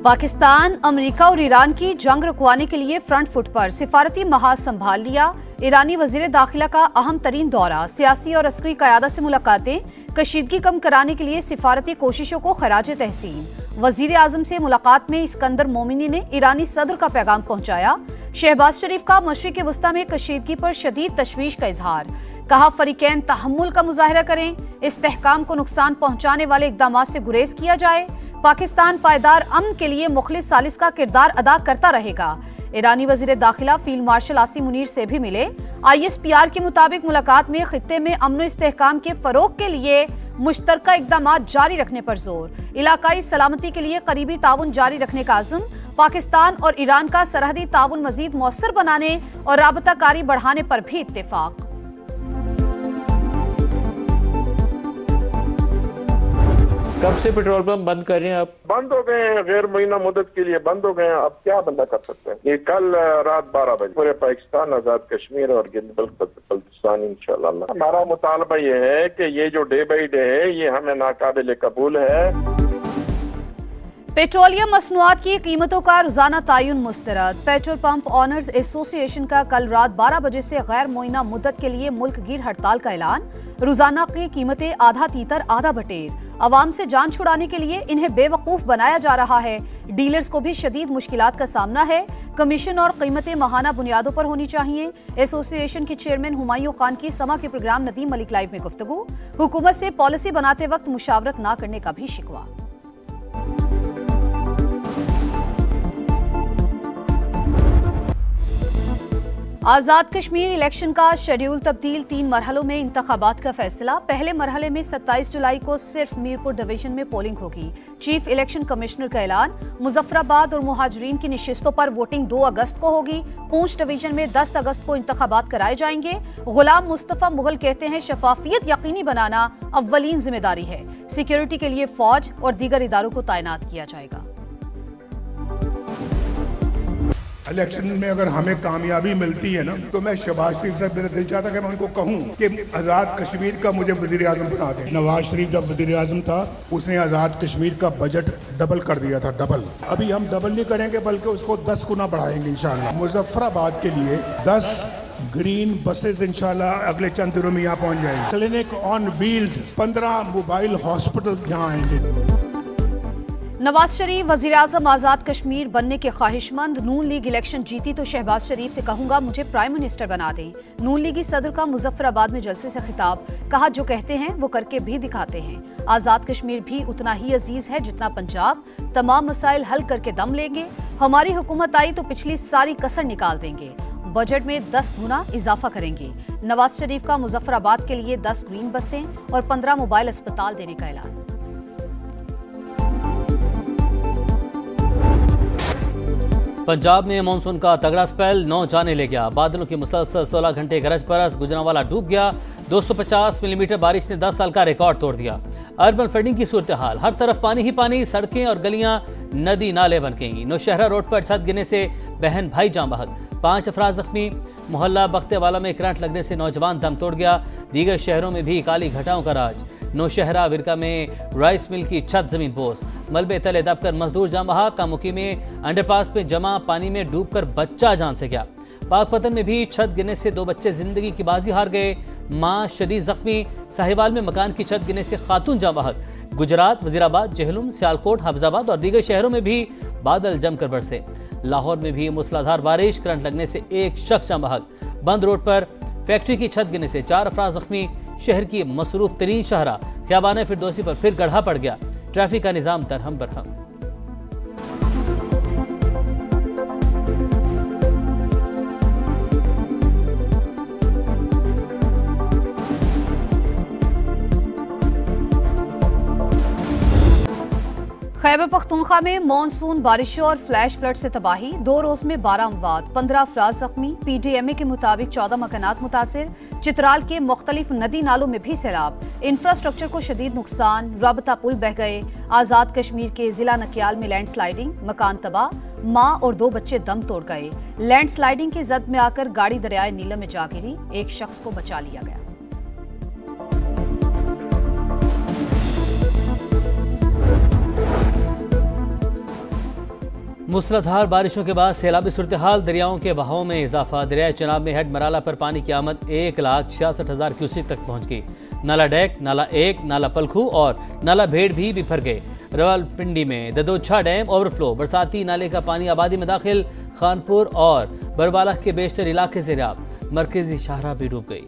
Pakistan, America और Iran की जंग रुकवाने के लिए फ्रंट फुट पर सिफारती महाज संभाल लिया। ईरानी वजीर दाखिला का अहम तरीन दौरा, सियासी और अस्करी क़यादत से मुलाकातें, कशीदगी कम कराने के लिए सिफारती कोशिशों को खराज तहसीन। वजीर आजम से मुलाकात में इस्कंदर मोमिनी ने ईरानी सदर का पैगाम पहुंचाया। शहबाज शरीफ का मशरिक़ वस्ता में कशीदगी पर शदीद तशवीश का इजहार, कहा फरीकैन तहम्मुल का मुजाहरा करें, इस्तेहकाम को नुकसान पहुंचाने वाले इक़दामात से गुरेज किया जाए। पाकिस्तान पायदार अमन के लिए मुखलिस सालिस का किरदार अदा करता रहेगा। ईरानी वजीर दाखिला फील्ड मार्शल आसिम मुनीर से भी मिले। ISPR के मुताबिक मुलाकात में खित्ते में अमन व इस्तेहकाम के फरोग के लिए मुश्तरका इक़दामात जारी रखने पर जोर, इलाकाई सलामती के लिए करीबी ताउन जारी रखने का अज़्म, पाकिस्तान और ईरान का सरहदी ताउन मजीद मौसर बनाने और राबताकारी बढ़ाने पर भी इत्तेफाक। कब से पेट्रोल पंप बंद कर रहे हैं आप? बंद हो गए हैं, गैर मुइना मुद्दत के लिए बंद हो गए हैं। अब क्या बंदा कर सकते हैं? ये कल रात 12 बजे पूरे पाकिस्तान, आजाद कश्मीर और बल्तिस्तान इंशाअल्लाह। हमारा मुतालबा ये है कि ये जो डे बाई डे है ये हमें नाकाबिल कबूल है। पेट्रोलियम मसनूआत की कीमतों का रोजाना तयन मुस्तरद। पेट्रोल पंप ऑनर्स एसोसिएशन का कल रात 12 बजे से गैर मुइना मुद्दत के लिए मुल्क गिर हड़ताल का ऐलान। रोजाना की कीमतें आधा तीतर आधा बटेर। अवाम से जान छुड़ाने के लिए इन्हें बेवकूफ बनाया जा रहा है। डीलर्स को भी शदीद मुश्किलात का सामना है। कमीशन और कीमतें माहाना बुनियादों पर होनी चाहिए। एसोसिएशन के चेयरमैन हुमायूं खान की समा के प्रोग्राम नदीम मलिक लाइव में गुफ्तगू। हुकूमत से पॉलिसी बनाते वक्त मुशावरत न करने का भी शिकवा। आजाद कश्मीर इलेक्शन का शेड्यूल तब्दील, 3 मरहलों में इंतखाबात का फैसला। पहले मरहले में 27 जुलाई को सिर्फ मीरपुर डिवीजन में पोलिंग होगी। चीफ इलेक्शन कमिश्नर का ऐलान। मुजफ्फराबाद और मुहाजिरीन की निशिस्तों पर वोटिंग 2 अगस्त को होगी। पूंछ डिवीजन में 10 अगस्त को इंतखाबात कराए जाएंगे। गुलाम मुस्तफा मुगल कहते हैं शफाफियत यकीनी बनाना अव्वलीन जिम्मेदारी है। सिक्योरिटी के लिए फौज और दीगर इदारों को तैनात किया जाएगा। इलेक्शन में अगर हमें कामयाबी मिलती है ना, तो मैं शहबाज शरीफ साहब, मेरा दिल चाहता है कि मैं उनको कहूं कि आज़ाद कश्मीर का मुझे वजीर आजम बना दें। नवाज शरीफ जब वजीर आजम था उसने आज़ाद कश्मीर का बजट डबल कर दिया था, डबल। अभी हम डबल नहीं करेंगे बल्कि उसको 10 गुना बढ़ाएंगे इंशाल्लाह। मुजफ्फराबाद के लिए 10 ग्रीन बसेस इंशाल्लाह अगले चंद दिनों में यहाँ पहुँच जाएंगे। Clinic on wheels, 15 mobile hospital यहाँ आएंगे। नवाज शरीफ वजीर आजम आजाद कश्मीर बनने के ख्वाहिशमंद। नून लीग इलेक्शन जीती तो शहबाज शरीफ से कहूंगा मुझे प्राइम मिनिस्टर बना दें। नून लीगी सदर का मुजफ्फराबाद में जलसे से खिताब, कहा जो कहते हैं वो करके भी दिखाते हैं। आजाद कश्मीर भी उतना ही अजीज है जितना पंजाब। तमाम मसाइल हल करके दम लेंगे। हमारी हुकूमत आई तो पिछली सारी कसर निकाल देंगे। बजट में 10 गुना इजाफा करेंगे। नवाज शरीफ का मुजफ्फराबाद के लिए 10 ग्रीन बसें और 15 मोबाइल अस्पताल देने का ऐलान। पंजाब में मानसून का तगड़ा स्पेल 9 जाने ले गया। बादलों की मुसलसल 16 घंटे गरज बरस, गुजरांवाला डूब गया। 250 मिलीमीटर बारिश ने 10 साल का रिकॉर्ड तोड़ दिया। अर्बन फ्लडिंग की सूरत हाल, हर तरफ पानी ही पानी, सड़कें और गलियां नदी नाले बन गईं। नौशहरा रोड पर छत गिरने से बहन भाई जान बहक, 5 अफराद जख्मी। मोहल्ला बख्तेवाला में करंट लगने से नौजवान दम तोड़ गया। दीगर शहरों में भी काली घटाओं का राज। नौशहरा विरका में राइस मिल की छत जमीन बोस, मलबे तले दबकर मजदूर जान बहक। कामुकी में अंडरपास में जमा पानी में डूबकर बच्चा जान से गया। पाकपतन में भी छत गिरने से 2 बच्चे जिंदगी की बाजी हार गए। मां शदीद जख्मी। साहिवाल में मकान की छत गिरने से खातून जान बहक। गुजरात, वजीराबाद, जहलुम, सियालकोट, हाफिजाबाद और दीगर शहरों में भी बादल जमकर बरसे। लाहौर में भी मूसलाधार बारिश, करंट लगने से 1 शख्स जान बहक। बंद रोड पर फैक्ट्री की छत गिरने से 4 अफराद जख्मी। शहर की मसरूफ तरीन शहरा ख्याबान फिरदौसी पर फिर गड्ढा पड़ गया। ट्रैफिक का निजाम दरहम बरहम। खैबर पख्तूनख्वा में मानसून बारिशों और फ्लैश फ्लड से तबाही। 2 रोज में 12 अमवात, 15 अफराद जख्मी। PDMA के मुताबिक 14 मकानात मुतासिर। चित्राल के मुख्तलिफ नदी नालों में भी सैलाब। इंफ्रास्ट्रक्चर को शदीद नुकसान, राबता पुल बह गए। आजाद कश्मीर के जिला नकियाल में लैंडस्लाइडिंग, मकान तबाह। मां और 2 बच्चे दम तोड़ गए। लैंडस्लाइडिंग की जद में आकर गाड़ी दरियाए नीलम में जा गिरी। 1 शख्स को बचा लिया गया। मूसलाधार बारिशों के बाद सैलाबी सूरत हाल, दरियाओं के बहाव में इजाफा। दरिया चनाब में हेड मराला पर पानी की आमद 1,66,000 क्यूसेक तक पहुंच गई। नाला डैक, नाला 1, नाला पलखू और नाला भेड़ भी बिफर गए। रावलपिंडी में ददोछा डैम ओवरफ्लो, बरसाती नाले का पानी आबादी में दाखिल। खानपुर और बरवाला के बेशतर इलाके से राब, मरकजी शाहरा भी डूब गई।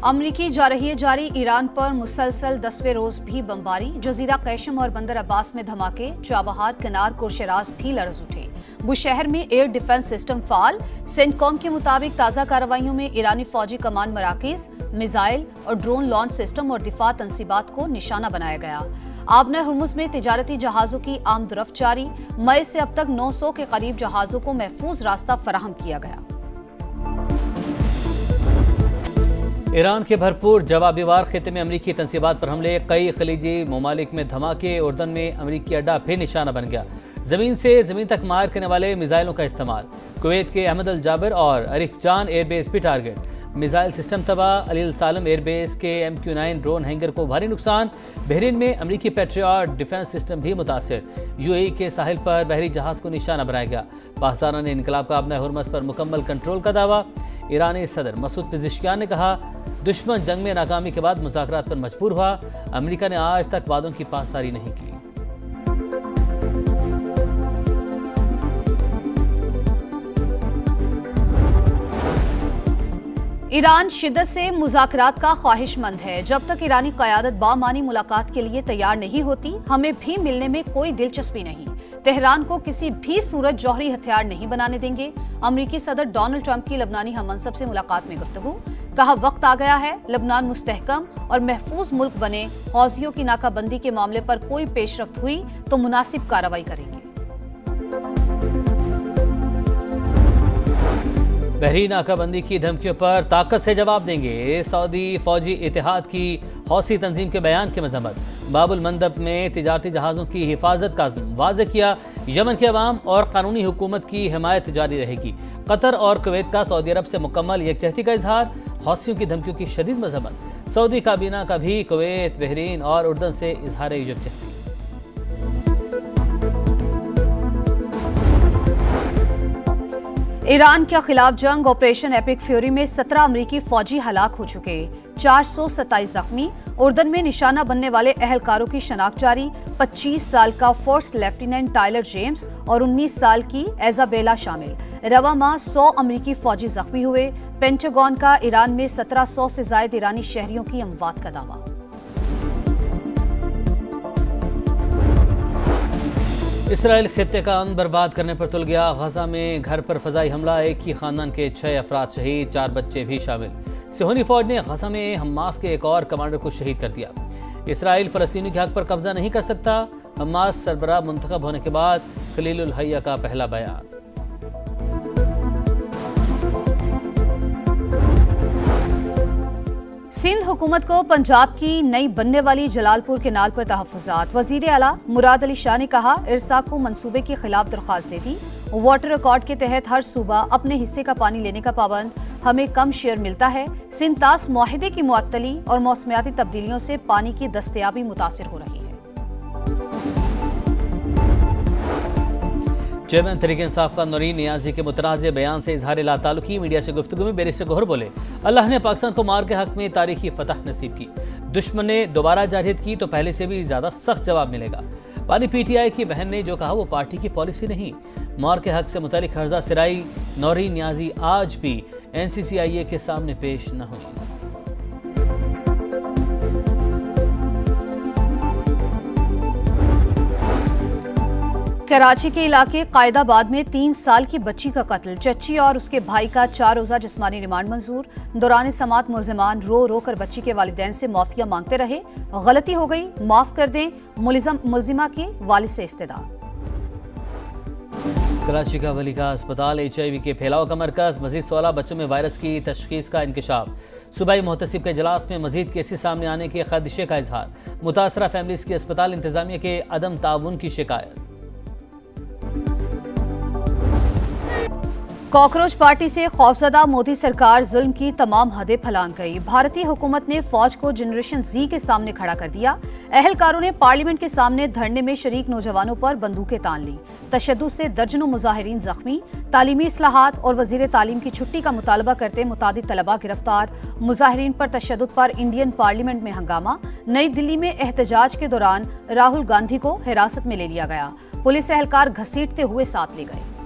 अमरीकी जारी ईरान पर मुसलसल 10वें रोज भी बमबारी। जजीरा कैशम और बंदर अब्बास में धमाके। चाबहार, कनार, कुरशराज भी लर्ज उठे। बुशहर में एयर डिफेंस सिस्टम फाल। सेंटकॉम के मुताबिक ताज़ा कार्रवाइयों में ईरानी फौजी कमांड मराकिज, मिसाइल और ड्रोन लॉन्च सिस्टम और दिफा तंसीबात को निशाना बनाया गया। आबना हुर्मुज में तिजारती जहाजों की आमदरफ्त जारी। मई से अब तक 900 के करीब जहाजों को महफूज रास्ता फराहम किया गया। ईरान के भरपूर जवाबी वार खिते में अमरीकी तंसीबात पर हमले। कई खलीजी ममालिक में धमाके। उर्दन में अमरीकी अड्डा फिर निशाना बन गया। जमीन से जमीन तक मार करने वाले मिसाइलों का इस्तेमाल। कुवैत के अहमद अल जाबिर और अरिफ जान एयरबेस भी टारगेट। मिसाइल सिस्टम तबाह। अलील सालम एयरबेस के MQ-9 ड्रोन हैंगर को भारी नुकसान। बहरीन में अमरीकी पेट्रियट डिफेंस सिस्टम भी मुतासिर। UAE के साहिल पर बहरी जहाज को निशाना बनाया गया। पासदारान इनकलाब का आबना हुर्मुज पर मुकम्मल कंट्रोल का दावा। ईरानी सदर मसूद पेज़ेश्कियान ने कहा, दुश्मन जंग में नाकामी के बाद मुज़ाकरात पर मजबूर हुआ। अमेरिका ने आज तक वादों की पासदारी नहीं की। ईरान शिद्दत से मुज़ाकरात का ख्वाहिशमंद है। जब तक ईरानी क़यादत बामानी मुलाकात के लिए तैयार नहीं होती, हमें भी मिलने में कोई दिलचस्पी नहीं। तेहरान को किसी भी सूरत जौहरी हथियार नहीं बनाने देंगे। अमरीकी सदर डोनाल्ड ट्रंप की लबनानी हममनसब से मुलाकात में गुफ्तगू। कहा, वक्त आ गया है लबनान मुस्तहकम और महफूज मुल्क बने। हौसियों की नाकाबंदी के मामले पर कोई पेशरफ्त हुई तो मुनासिब कार्रवाई करेंगे। बहरीन नाकाबंदी की धमकियों पर ताकत से जवाब देंगे। सऊदी फौजी इतिहाद की हौसी तंजीम के बयान की मजम्मत। बाबुल मंदब में तिजारती जहाज़ों की हिफाजत का वाज़े किया। यमन के अवाम और कानूनी हुकूमत की हिमायत जारी रहेगी। कतर और कुवैत का सऊदी अरब से मुकम्मल यकजहती का इजहार। हौसियों की धमकियों की शदीद मजम्मत। सऊदी काबीना का भी कुवैत, बहरीन और उर्दन से इजहार यकजहती। ईरान के खिलाफ जंग ऑपरेशन एपिक फ्यूरी में 17 अमरीकी फौजी हलाक हो चुके। 427 जख्मी। उर्दन में निशाना बनने वाले अहलकारों की शनाख्त जारी। 25 साल का फर्स्ट लेफ्टिनेंट टायलर जेम्स और 19 साल की एजाबेला शामिल। रवा माह 100 अमरीकी फौजी जख्मी हुए। पेंटागन का ईरान में 1700 से ज्यादा ईरानी शहरियों की अमवात का दावा। इसराइल खित्ते का अमन बर्बाद करने पर तुल गया। गजा में घर पर फजाई हमला। एक ही खानदान के 6 अफराद शहीद, 4 बच्चे भी शामिल। सिहोनी फौज ने गजा में हमास के एक और कमांडर को शहीद कर दिया। इसराइल फलस्तीनी के हक पर कब्जा नहीं कर सकता। हमास सरबराह मुंतखब होने के बाद खलीलुल हैया का पहला बयान। सिंध हुकूमत को पंजाब की नई बनने वाली जलालपुर केनाल पर तहफ़्फ़ुज़ात। वज़ीर आला मुराद अली शाह ने कहा, इरसा को मंसूबे के खिलाफ दरख्वास्त दे दी। वाटर रिकॉर्ड के तहत हर सूबा अपने हिस्से का पानी लेने का पाबंद। हमें कम शेयर मिलता है। सिंतास मुआहिदे की मुअत्तली और मौसमियाती तब्दीलियों से पानी की दस्तयाबी मुतासिर हो रही है। चेयरमैन तहरीक इंसाफ का नूरीन नियाजी के मुतनाज़ बयान से इजहार लाताल्लुकी। मीडिया से गुफ्तगू में बैरिस्टर गौहर बोले, अल्लाह ने पाकिस्तान को मार के हक में तारीखी फतह नसीब की। दुश्मन ने दोबारा जारहियत की तो पहले से भी ज़्यादा सख्त जवाब मिलेगा। पानी PTI की बहन ने जो कहा वो पार्टी की पॉलिसी नहीं। मार के हक से मुतालिक हर्जा सिराई नूरीन नियाजी आज भी NCCIA के सामने पेश न हुई। कराची के इलाके कायदाबाद में 3 साल की बच्ची का कत्ल। चच्ची और उसके भाई का 4 रोज़ा जिस्मानी रिमांड मंजूर। दौरान समात मुल्जिमान रो रो कर बच्ची के वालिदैन से मुआफिया मांगते रहे। गलती हो गई, माफ कर दें, मुल्जिमा के वालिद से इस्तेदा। कराची का वली का अस्पताल HIV के फैलाव का मरकज। मजीद 16 बच्चों में वायरस की तशखीस का इंकशाफ। सूबाई मोहतसिब के इजलास में मजीद केसेस सामने आने के खदशे का इजहार। मुतासरा फैमिलीज की अस्पताल इंतजामिया के अदम ताउन की शिकायत। कॉकरोच पार्टी से खौफजदा मोदी सरकार जुल्म की तमाम हदें फलांग गई। भारतीय हुकूमत ने फौज को जनरेशन जी के सामने खड़ा कर दिया। अहलकारों ने पार्लियामेंट के सामने धरने में शरीक नौजवानों पर बंदूकें तान ली। तशद्दुद से दर्जनों मुजाहिरीन जख्मी। तालीमी इस्लाहात और वजीर तालीम की छुट्टी का मुतालबा करते मुतादिद तलबा गिरफ्तार। मुजाहिरीन पर तशद्दुद पर इंडियन पार्लियामेंट में हंगामा। नई दिल्ली में एहतजाज के दौरान राहुल गांधी को हिरासत में ले लिया गया। पुलिस एहलकार घसीटते हुए साथ ले गए।